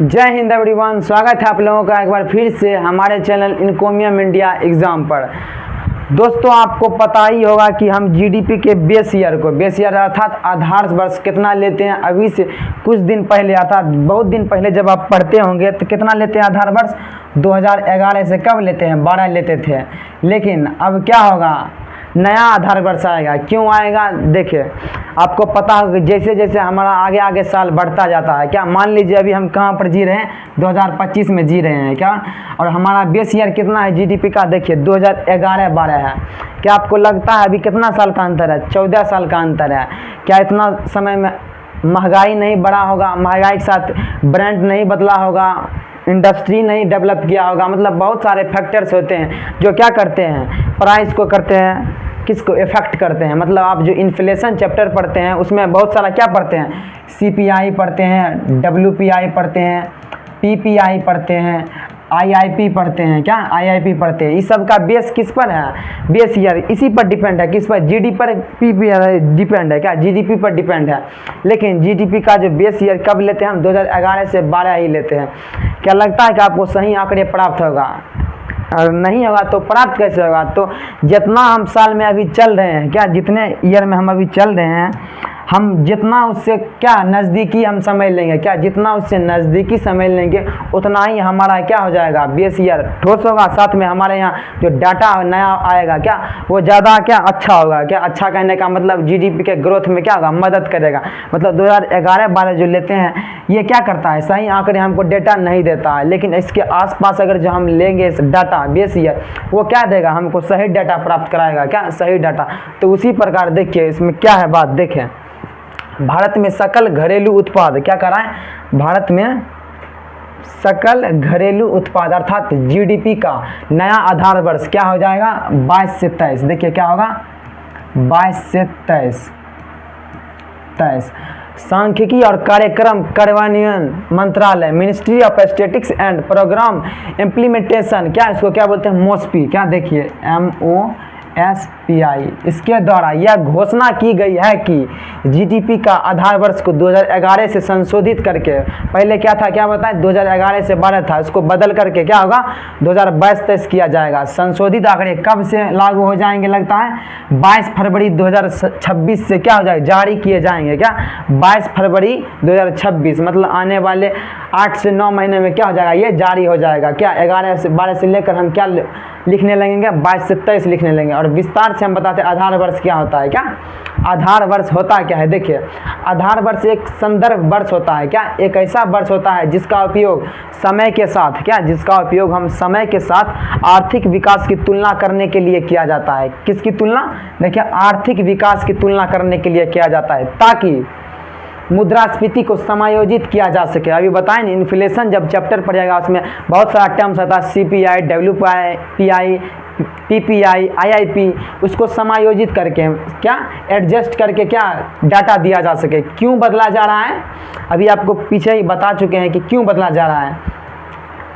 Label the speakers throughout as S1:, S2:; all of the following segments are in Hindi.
S1: जय हिंद एवरीवन, स्वागत है आप लोगों का एक बार फिर से हमारे चैनल इनकोमियम इंडिया एग्ज़ाम पर। दोस्तों, आपको पता ही होगा कि हम जीडीपी के बेस ईयर अर्थात आधार वर्ष कितना लेते हैं। अभी से कुछ दिन पहले अर्थात बहुत दिन पहले जब आप पढ़ते होंगे तो कितना लेते हैं आधार वर्ष 2011 से कब लेते हैं 12 लेते थे। लेकिन अब क्या होगा, नया आधार वर्ष आएगा। क्यों आएगा देखिए, आपको पता होगा जैसे जैसे हमारा आगे आगे साल बढ़ता जाता है, क्या मान लीजिए अभी हम कहाँ पर जी रहे हैं 2025 में जी रहे हैं क्या, और हमारा बेस ईयर कितना है जीडीपी का देखिए 2011-12 है। क्या आपको लगता है अभी कितना साल का अंतर है? 14 साल का अंतर है। क्या इतना समय में महंगाई नहीं बढ़ा होगा? महंगाई के साथ ब्रांड नहीं बदला होगा, इंडस्ट्री नहीं डेवलप किया होगा। मतलब बहुत सारे फैक्टर्स होते हैं जो क्या करते हैं, प्राइस को करते हैं, किसको इफेक्ट करते हैं। मतलब आप जो इन्फ्लेशन चैप्टर पढ़ते हैं उसमें बहुत सारा क्या पढ़ते हैं, सीपीआई पढ़ते हैं, डब्ल्यूपीआई पढ़ते हैं, पीपीआई पढ़ते हैं, आईआईपी पढ़ते हैं। क्या आईआईपी पढ़ते हैं। इस सब का बेस किस पर है? बेस ईयर इसी पर डिपेंड है। किस पर? जीडी पर पीपीआई डिपेंड है। क्या जीडीपी पर डिपेंड है। लेकिन जीडीपी का जो बेस ईयर कब लेते हैं हम 2011 से 12 ही लेते हैं। क्या लगता है कि आपको सही आंकड़े प्राप्त होगा? और नहीं होगा तो प्राप्त कैसे होगा? तो जितना हम साल में अभी चल रहे हैं, क्या जितने ईयर में हम अभी चल रहे हैं, हम जितना उससे क्या नज़दीकी हम समझ लेंगे, क्या जितना उससे नज़दीकी समझ लेंगे उतना ही हमारा क्या हो जाएगा, बेस ईयर ठोस होगा। साथ में हमारे यहाँ जो डाटा नया आएगा क्या वो ज़्यादा क्या अच्छा होगा। क्या अच्छा कहने का मतलब जीडीपी के ग्रोथ में क्या होगा, मदद करेगा। मतलब 2011-12 जो लेते हैं ये क्या करता है, सही आंकड़े हमको डेटा नहीं देता है। लेकिन इसके आसपास अगर जो हम लेंगे इस डाटा बेस ईयर, वो क्या देगा, हमको सही डाटा प्राप्त कराएगा। क्या सही डाटा। तो उसी प्रकार देखिए इसमें क्या है बात, देखें भारत में सकल घरेलू उत्पाद क्या कराएं, भारत में सकल घरेलू उत्पाद अर्थात जीडीपी का नया आधार वर्ष क्या हो जाएगा 22 से 23। देखिए क्या होगा 22 से 23। सांख्यिकी और कार्यक्रम कार्यान्वयन मंत्रालय, ministry of statistics and programme implementation, क्या इसको क्या बोलते हैं, मोस्पी। क्या देखिए MOSPI, इसके द्वारा यह घोषणा की गई है कि जीडीपी का आधार वर्ष को 2011 से संशोधित करके, पहले क्या था क्या बताएं 2011 से 12 था, इसको बदल करके क्या होगा 2022-23 किया जाएगा। संशोधित आंकड़े कब से लागू हो जाएंगे, लगता है 22 फरवरी 2026 से क्या हो जाएगा, जारी किए जाएंगे। क्या 22 फरवरी 2026 मतलब आने वाले 8 से 9 महीने में क्या हो जाएगा, ये जारी हो जाएगा। क्या 11 से 12 से लेकर हम क्या लिखने लगेंगे 22 से 23 लिखने लगेंगे। और विस्तार से हम बताते हैं आधार वर्ष क्या होता है। क्या आधार वर्ष होता क्या है, देखिए आधार वर्ष एक संदर्भ वर्ष होता है। क्या एक ऐसा वर्ष होता है जिसका उपयोग समय के साथ, क्या जिसका उपयोग हम समय के साथ आर्थिक विकास की तुलना करने के लिए किया जाता है। किसकी तुलना? देखिए आर्थिक विकास की तुलना करने के लिए किया जाता है ताकि मुद्रास्फीति को समायोजित किया जा सके। अभी बताएं ना, इन्फ्लेशन जब चैप्टर पढ़िएगा उसमें बहुत सारा टर्म्स होता है, सीपीआई, डब्ल्यूपीआई, पीपीआई, आईआईपी, उसको समायोजित करके क्या एडजस्ट करके क्या डाटा दिया जा सके। क्यों बदला जा रहा है, अभी आपको पीछे ही बता चुके हैं कि क्यों बदला जा रहा है।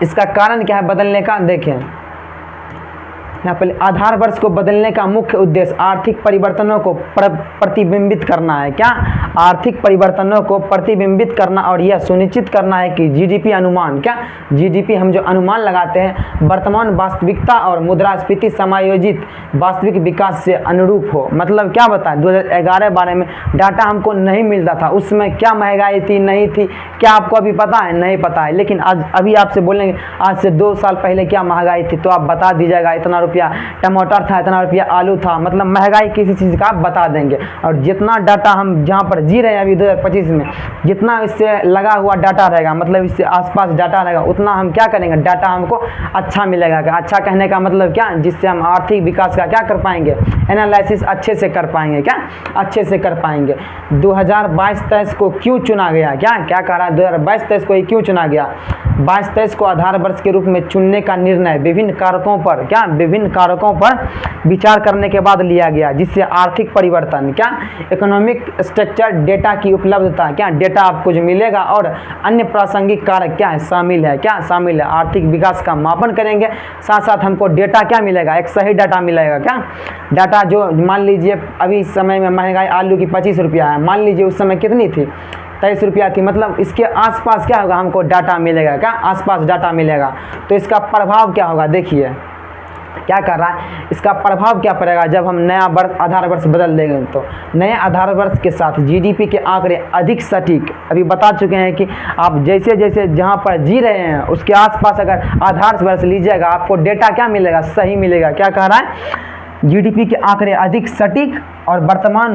S1: इसका कारण क्या है बदलने का, देखें यहाँ पर आधार वर्ष को बदलने का मुख्य उद्देश्य आर्थिक परिवर्तनों को प्रतिबिंबित करना है। क्या आर्थिक परिवर्तनों को प्रतिबिंबित करना और यह सुनिश्चित करना है कि जीडीपी अनुमान, क्या जीडीपी हम जो अनुमान लगाते हैं वर्तमान वास्तविकता और मुद्रास्फीति समायोजित वास्तविक विकास से अनुरूप हो। मतलब क्या बताएं 2011-12 में डाटा हमको नहीं मिलता था, उसमें क्या महंगाई थी नहीं थी, क्या आपको अभी पता है? नहीं पता है। लेकिन आज अभी आपसे बोलेंगे आज से 2 साल पहले क्या महंगाई थी तो आप बता दीजिएगा इतना रुपया टमाटर था, इतना रुपया आलू था। मतलब महंगाई किसी चीज़ का आप बता देंगे। और जितना डाटा हम जहाँ पर जी रहे हैं अभी 2025 में, जितना इससे लगा हुआ डाटा रहेगा, मतलब इससे आसपास डाटा रहेगा, उतना हम क्या करेंगे, डाटा हमको अच्छा मिलेगा। क्या अच्छा कहने का मतलब क्या, जिससे हम आर्थिक विकास का क्या कर पाएंगे, एनालिसिस अच्छे से कर पाएंगे। क्या अच्छे से कर पाएंगे। 2022-23 को क्यों चुना गया, क्या क्या कह रहा है 2022-23 को ही क्यों चुना गया? 22-23 को आधार वर्ष के रूप में चुनने का निर्णय विभिन्न कारकों पर, क्या विभिन्न कारकों पर विचार करने के बाद लिया गया, जिससे आर्थिक परिवर्तन, क्या इकोनॉमिक स्ट्रक्चर, डेटा की उपलब्धता, क्या डेटा आपको जो मिलेगा और अन्य प्रासंगिक कारक क्या है शामिल है। क्या शामिल है, आर्थिक विकास का मापन करेंगे, साथ साथ हमको डेटा क्या मिलेगा, एक सही डाटा मिलेगा। क्या डाटा जो मान लीजिए अभी इस समय में महंगाई आलू की 25 रुपया है, मान लीजिए उस समय कितनी थी 23 रुपया थी, मतलब इसके आसपास क्या होगा, हमको डाटा मिलेगा, क्या आसपास डाटा मिलेगा। तो इसका प्रभाव क्या होगा, देखिए क्या कर रहा है, इसका प्रभाव क्या पड़ेगा जब हम नया वर्ष आधार वर्ष बदल देंगे। तो नए आधार वर्ष के साथ जीडीपी के आंकड़े अधिक सटीक, अभी बता चुके हैं कि आप जैसे जैसे जहां पर जी रहे हैं उसके आसपास अगर आधार वर्ष लीजिएगा आपको डेटा क्या मिलेगा, सही मिलेगा। क्या कह रहा है, जीडीपी के आंकड़े अधिक सटीक और वर्तमान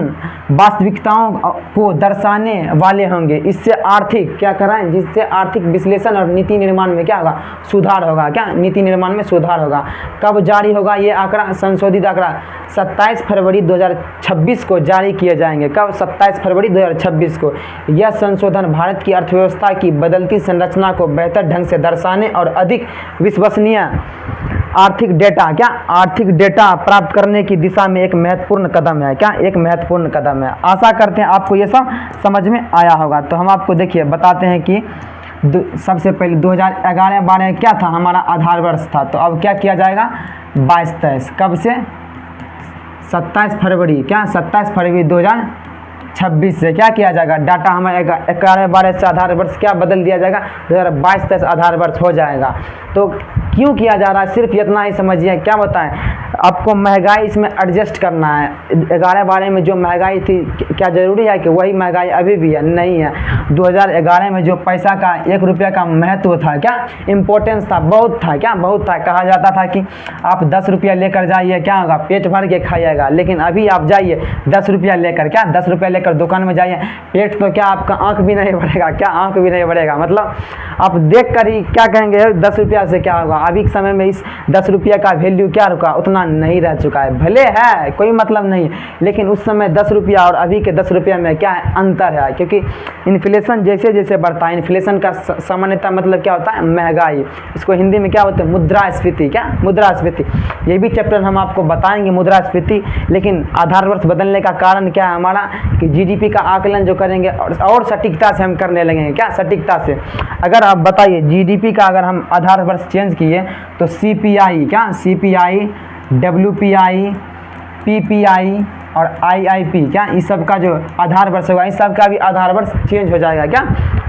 S1: वास्तविकताओं को दर्शाने वाले होंगे। इससे आर्थिक क्या कर रहा है, जिससे आर्थिक विश्लेषण और नीति निर्माण में क्या होगा, सुधार होगा। क्या नीति निर्माण में सुधार होगा। कब जारी होगा ये आंकड़ा, संशोधित आंकड़ा 27 फरवरी 2026 को जारी किए जाएंगे। कब, 27 फरवरी 2026 को। यह संशोधन भारत की अर्थव्यवस्था की बदलती संरचना को बेहतर ढंग से दर्शाने और अधिक विश्वसनीय आर्थिक डेटा, क्या आर्थिक डेटा प्राप्त करने की दिशा में एक महत्वपूर्ण कदम है। क्या एक महत्वपूर्ण कदम है। आशा करते हैं आपको ये सब समझ में आया होगा। तो हम आपको देखिए बताते हैं कि सबसे पहले 2011-12 क्या था, हमारा आधार वर्ष था। तो अब क्या किया जाएगा, 22-23 कब से, 27 फरवरी, क्या 27 फरवरी 2026 से क्या किया जाएगा, डाटा हमारे 11-12 से आधार वर्ष क्या बदल दिया जाएगा, 2022-23 आधार वर्ष हो जाएगा। तो क्यों किया जा रहा है, सिर्फ इतना ही समझिए। क्या बताएं आपको, महंगाई इसमें एडजस्ट करना है। 11-12 में जो महंगाई थी, क्या ज़रूरी है कि वही महंगाई अभी भी है, नहीं है। 2011 में जो पैसा का 1 रुपया का महत्व था, क्या इम्पोर्टेंस था, बहुत था, क्या बहुत था। कहा जाता था कि आप 10 रुपया लेकर जाइए, क्या होगा, पेट भर के खाइएगा। लेकिन अभी आप जाइए 10 रुपया लेकर, क्या 10 रुपया लेकर दुकान में जाइए, पेट तो क्या आपका आँख भी नहीं बढ़ेगा, क्या आँख भी नहीं बढ़ेगा। मतलब आप देख कर ही क्या कहेंगे, 10 रुपया से क्या होगा। अभी के समय में इस 10 रुपया का वैल्यू क्या रुका, उतना नहीं रह चुका है। भले है कोई मतलब नहीं, लेकिन उस समय 10 रुपया और अभी के 10 रुपया में क्या है, अंतर है। क्योंकि इन्फ्लेशन जैसे जैसे बढ़ता है, इन्फ्लेशन का सामान्यतः मतलब क्या होता है, महंगाई। इसको हिंदी में क्या होता है, मुद्रास्फीति। क्या मुद्रास्फीति, ये भी चैप्टर हम आपको बताएंगे मुद्रास्फीति। लेकिन आधार वर्ष बदलने का कारण क्या है हमारा, कि जीडीपी का आकलन जो करेंगे और सटीकता से हम करने लगेंगे। क्या सटीकता से, अगर आप बताइए जीडीपी का अगर हम आधार वर्ष चेंज किए तो सीपीआई, क्या सीपीआई, डब्ल्यूपीआई, पीपीआई और आईआईपी, क्या इस सब का जो आधार वर्ष होगा, इस सब का भी आधार वर्ष चेंज हो जाएगा। क्या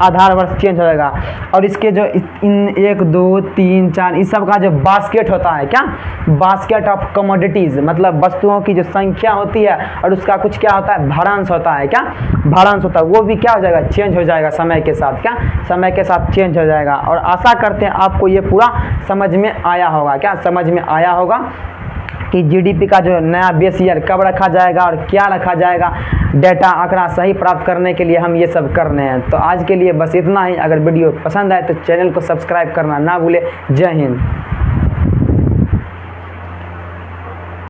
S1: आधार वर्ष चेंज हो जाएगा। और इसके जो इन 1, 2, 3, 4 इस सब का जो बास्केट होता है, क्या बास्केट ऑफ कमोडिटीज़, मतलब वस्तुओं की जो संख्या होती है और उसका कुछ क्या होता है, भारांश होता है। क्या भारांश होता है, वो भी क्या हो जाएगा, चेंज हो जाएगा समय के साथ। क्या समय के साथ चेंज हो जाएगा। और आशा करते हैं आपको ये पूरा समझ में आया होगा। क्या समझ में आया होगा कि जीडीपी का जो नया बेस ईयर कब रखा जाएगा और क्या रखा जाएगा, डेटा आंकड़ा सही प्राप्त करने के लिए हम ये सब कर रहे हैं। तो आज के लिए बस इतना ही। अगर वीडियो पसंद आए तो चैनल को सब्सक्राइब करना ना भूले। जय हिंद।